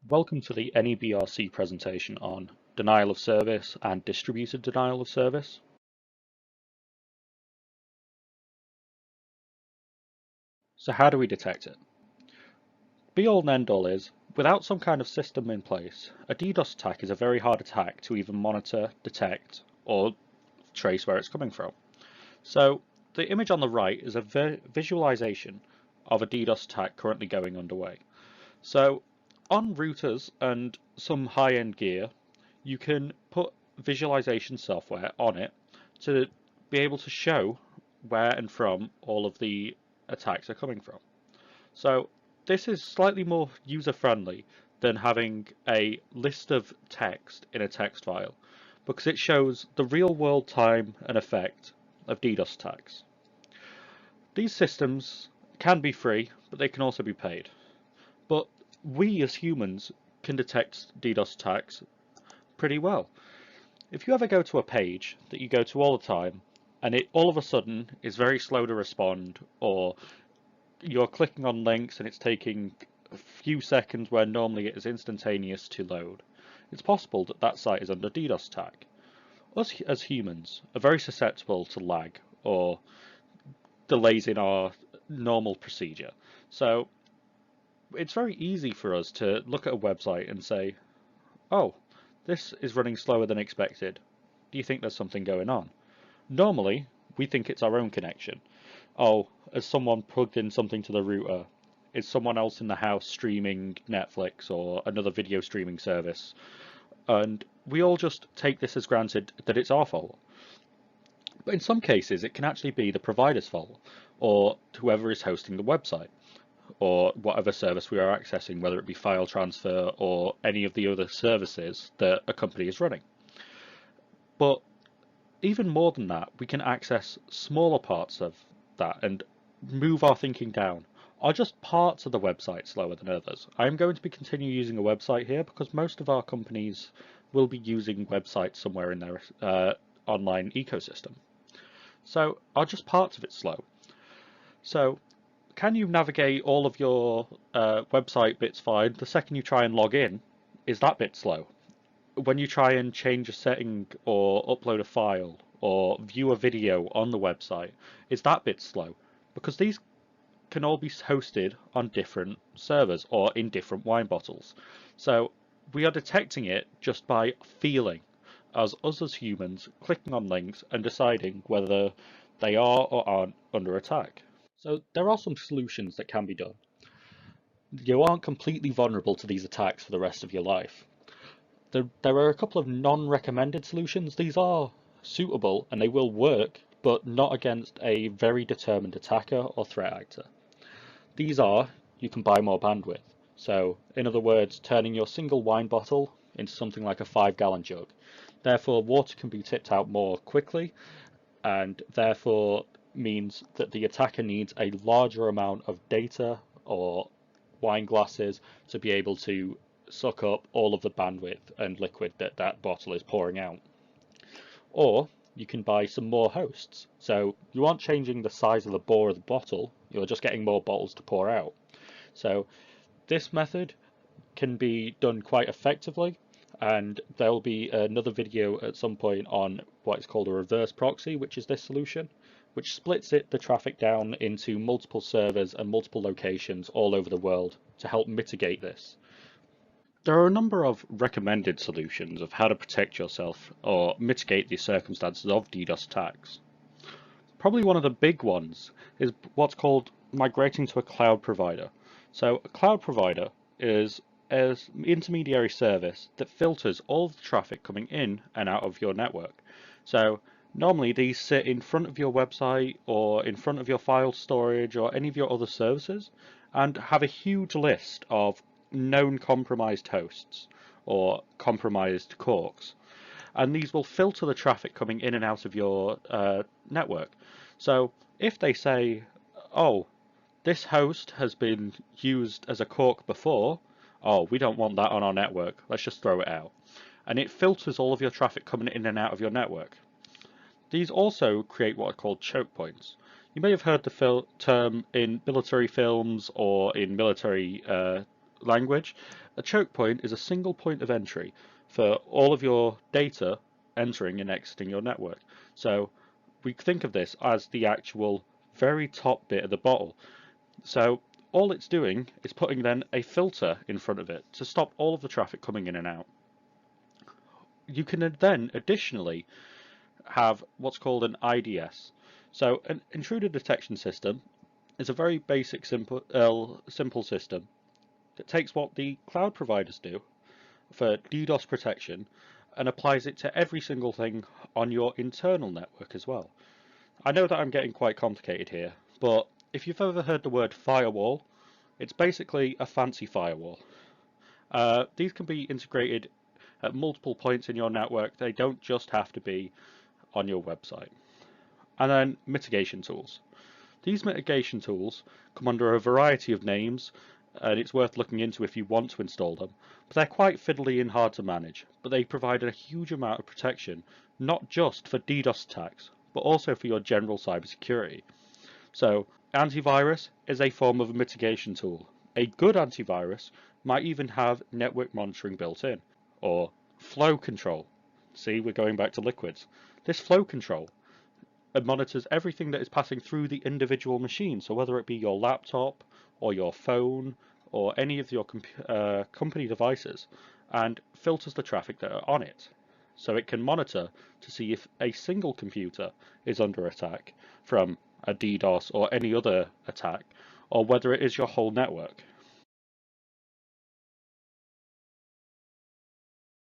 Welcome to the NEBRC presentation on denial of service and distributed denial of service. So how do we detect it? Be all and end all is, without some kind of system in place, a DDoS attack is a very hard attack to even monitor, detect, or trace where it's coming from. So the image on the right is a visualization of a DDoS attack currently going underway. So on routers and some high-end gear, you can put visualization software on it to be able to show where and from all of the attacks are coming from. So this is slightly more user-friendly than having a list of text in a text file, because it shows the real-world time and effect of DDoS attacks. These systems can be free, but they can also be paid. But we as humans can detect DDoS attacks pretty well. If you ever go to a page that you go to all the time and it all of a sudden is very slow to respond, or you're clicking on links and it's taking a few seconds where normally it is instantaneous to load, it's possible that that site is under DDoS attack. Us as humans are very susceptible to lag or delays in our normal procedure. So it's very easy for us to look at a website and say, oh, this is running slower than expected. Do you think there's something going on? Normally, we think it's our own connection. Oh, has someone plugged in something to the router? Is someone else in the house streaming Netflix or another video streaming service? And we all just take this as granted that it's our fault. But in some cases, it can actually be the provider's fault, or whoever is hosting the website, or whatever service we are accessing, whether it be file transfer or any of the other services that a company is running. But even more than that, we can access smaller parts of that and move our thinking down. Are just parts of the website slower than others? I'm going to be continue using a website here because most of our companies will be using websites somewhere in their online ecosystem. So are just parts of it slow? So can you navigate all of your website bits fine? The second you try and log in, is that bit slow? When you try and change a setting or upload a file or view a video on the website, is that bit slow? Because these can all be hosted on different servers or in different wine bottles. So we are detecting it just by feeling, as us as humans clicking on links and deciding whether they are or aren't under attack. So there are some solutions that can be done. You aren't completely vulnerable to these attacks for the rest of your life. There are a couple of non-recommended solutions. These are suitable and they will work, but not against a very determined attacker or threat actor. These are, you can buy more bandwidth. So, in other words, turning your single wine bottle into something like a 5-gallon jug. Therefore, water can be tipped out more quickly, and therefore means that the attacker needs a larger amount of data or wine glasses to be able to suck up all of the bandwidth and liquid that that bottle is pouring out. Or you can buy some more hosts. So you aren't changing the size of the bore of the bottle, you're just getting more bottles to pour out. So this method can be done quite effectively, and there'll be another video at some point on what is called a reverse proxy, which is this solution, which splits the traffic down into multiple servers and multiple locations all over the world to help mitigate this. There are a number of recommended solutions of how to protect yourself or mitigate the circumstances of DDoS attacks. Probably one of the big ones is what's called migrating to a cloud provider. So a cloud provider is an intermediary service that filters all of the traffic coming in and out of your network. So normally these sit in front of your website or in front of your file storage or any of your other services and have a huge list of known compromised hosts or compromised corks, and these will filter the traffic coming in and out of your network. So if they say, oh, this host has been used as a cork before, oh, we don't want that on our network, let's just throw it out. And it filters all of your traffic coming in and out of your network. These also create what are called choke points. You may have heard the term in military films or in military language, a choke point is a single point of entry for all of your data entering and exiting your network. So we think of this as the actual very top bit of the bottle. So all it's doing is putting then a filter in front of it to stop all of the traffic coming in and out. You can then additionally have what's called an IDS. So an intruder detection system is a very basic simple system that takes what the cloud providers do for DDoS protection and applies it to every single thing on your internal network as well. I know that I'm getting quite complicated here, but if you've ever heard the word firewall, it's basically a fancy firewall. These can be integrated at multiple points in your network. They don't just have to be on your website. And then mitigation tools. These mitigation tools come under a variety of names, and it's worth looking into if you want to install them, but they're quite fiddly and hard to manage, but they provide a huge amount of protection, not just for DDoS attacks, but also for your general cybersecurity. So, antivirus is a form of a mitigation tool. A good antivirus might even have network monitoring built in, or flow control. See, we're going back to liquids. This flow control monitors everything that is passing through the individual machine. So whether it be your laptop or your phone or any of your company devices, and filters the traffic that are on it. So it can monitor to see if a single computer is under attack from a DDoS or any other attack, or whether it is your whole network.